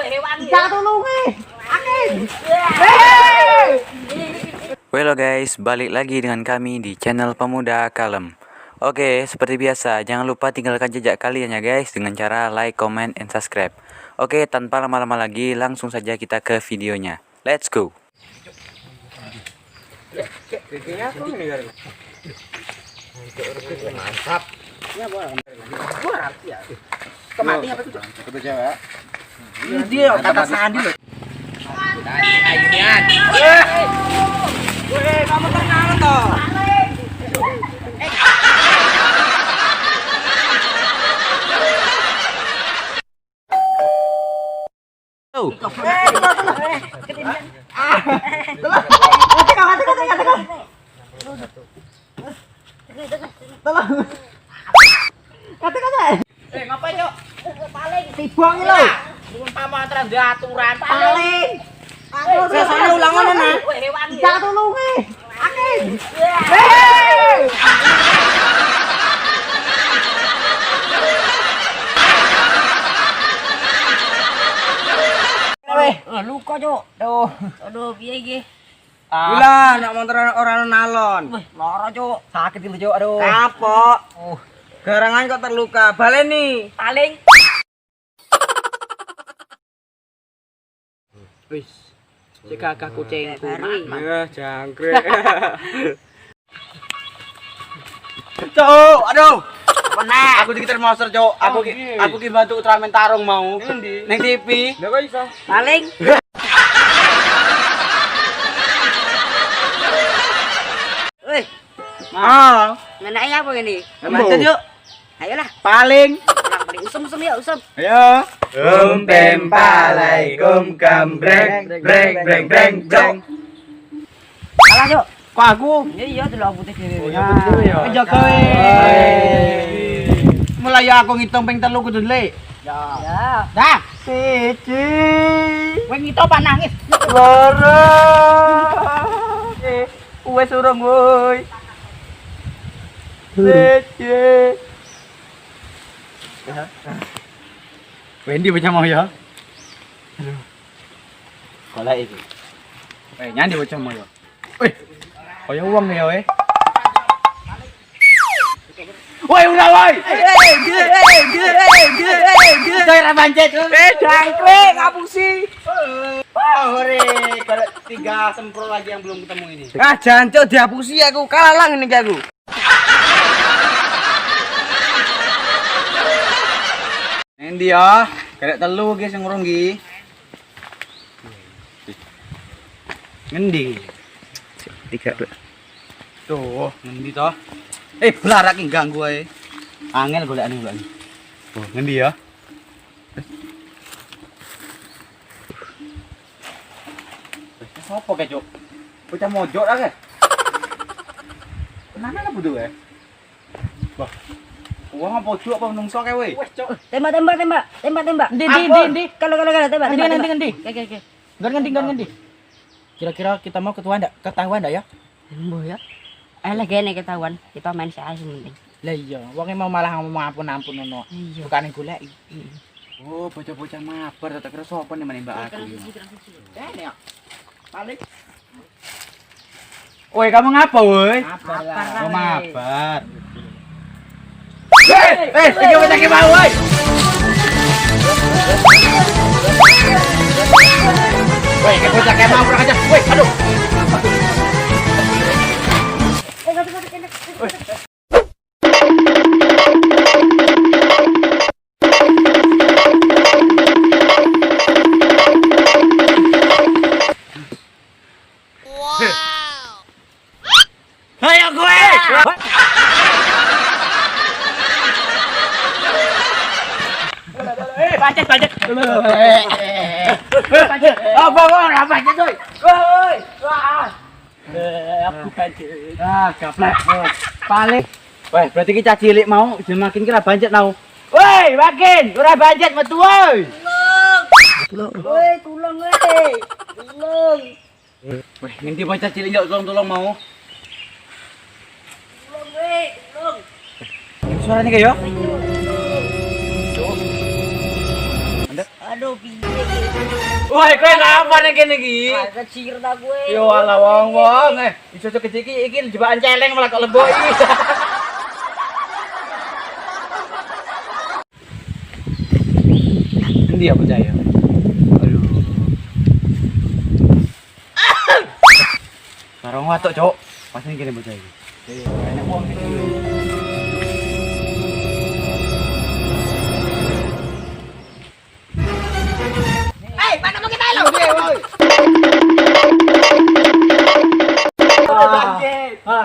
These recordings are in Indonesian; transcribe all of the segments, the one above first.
Halo guys, balik lagi dengan kami di channel Pemuda Kalem. Oke, seperti biasa, jangan lupa tinggalkan jejak kalian ya guys dengan cara like, comment, and subscribe. Oke, tanpa lama-lama lagi, langsung saja kita ke videonya. Let's go. Mantap. Ya boleh. Ya. Kemati apa itu? Itu cewek. Ini dia kata Sandi loh. Ayunian. Weh, kamu tenang toh. Ngapain, Cok? Paling tibang lho. Mun pamantra aturan paling. Sesane ulangan ana. Jangan tulunge. Akeh. Luka, Cok. Tuh. Aduh, piye iki? Gila, nak motor orang nalon. Lara, Cok. Sakit iki, Cok. Aduh. Kapok. Garangan kok terluka. Baleni. Paling. Wis. Cek kakak kucingku. Ya, jangkrik. Cok, aduh. Penak. Aku dikiter monster, Cok. Aku ki bantu Ultraman tarung mau. Ning TV. Lha kok iso? Paling. Woi. Ah. Menake apa ini? Macet yuk. Ayolah. Paling. Paling usum-usum ya, usum. Ayo. Pem palai gambreng breng breng breng breng. Kalah, Cok. Kok aku? Iya, delok putih dhewe. Ya putih ya. Jaga mulai aku ngitung ping 3 kudu le. Ya. Ya. Dah. Siji. Kowe ngitung apa nangis? Loro. Wes urung woi. Siji. Wendy bocah mau ya? Aduh. Golek iki. Nyandi bocah mau ya. Wih. Kaya uang ya weh. Woi udah woi. Saya rabancet. Jangkrik ngapusi. Ore kalau 3 semprot lagi yang belum ketemu ini. Ah jancuk dihapusi aku. Kalah ini aku. Endi ya? Karek telu iki sing urung iki. Ngendi? 3. Tuh, ngendi toh? Blarak iki ganggu ae. Angel golekane kok. Oh, ngendi ya? Sopo ke, Cuk? Bocah mojok ra ke? Kenapa butuh ya? Wah. Wong apa pojok apa menungso kae we? Tembak. Ndi. Kalau tembak. Ngendi. Oke. Ngendi. Kira-kira kita mau ketahuan enggak ya? Mbah ya. Lah gene ketahuan, kita main sae penting. Lah iya, wong mau malah ngomong ampun-ampun ngono. Bukane golek. Oh, bocah-bocah mabar tak kira sapa nih menembak aku. Ya. Balik. Woi, kamu ngapa, woi? Mabar. Mabar. Iki bocah ki mau, woi. Woi, ke bocah ki mau kurang aja. Woi, aduh. Ayo gue. Pancet. Apa pancet, coy? Woi. Aku pancet. Gaplek. Paling. Woi, berarti kita cilik mau semakin kira pancet mau. Woi, makin ora pancet metu woi. Tulung. Woi, tulung woi. Tulung. Woi, ngendi bocah cilik yo tolong mau. Tulung. Suaranya kayak yo. Aduh, piye. Wah, kowe ngapa nek kene iki? Kecil dah gue. Yo ala wong-wong iso kecil iki jebakan celeng malah kok lebok iki. Endi ya percaya? Aduh. Sarong watuk, Cuk. Pas ini kene bocah iki. Enak wong iki. Mana mau kita lo?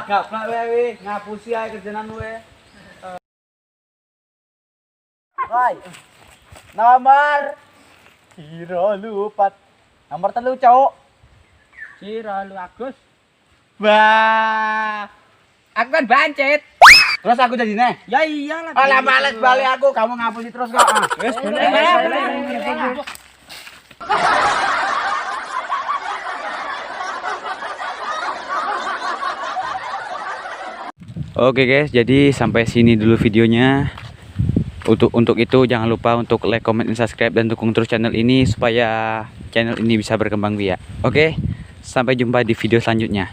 Gaplak wewe, ngapusi ae kerjaan we. Woi. Nomor Ciro lupat. Nomor 3, Cuk. Ciro lu Agus. Wah. Aku kan bancet. Terus aku jadi nih. Ya iyalah. Alah males balik aku, kamu ngapusi terus kok. Wes bener. Oke guys, jadi sampai sini dulu videonya. Untuk itu jangan lupa untuk like, comment, dan subscribe, dan dukung terus channel ini supaya channel ini bisa berkembang biak. Oke, sampai jumpa di video selanjutnya.